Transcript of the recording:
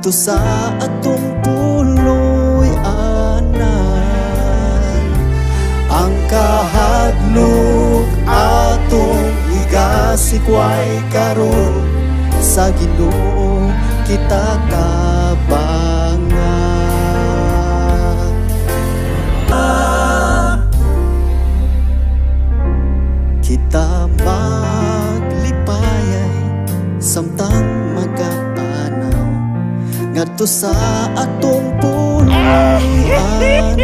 ngadto sa atong puloy anan. Ang kahadlok atong igasikway karon sa Ginoo kita kabangan. Kita maglipayay samtang magapanaw ngadto sa atong puloy anan.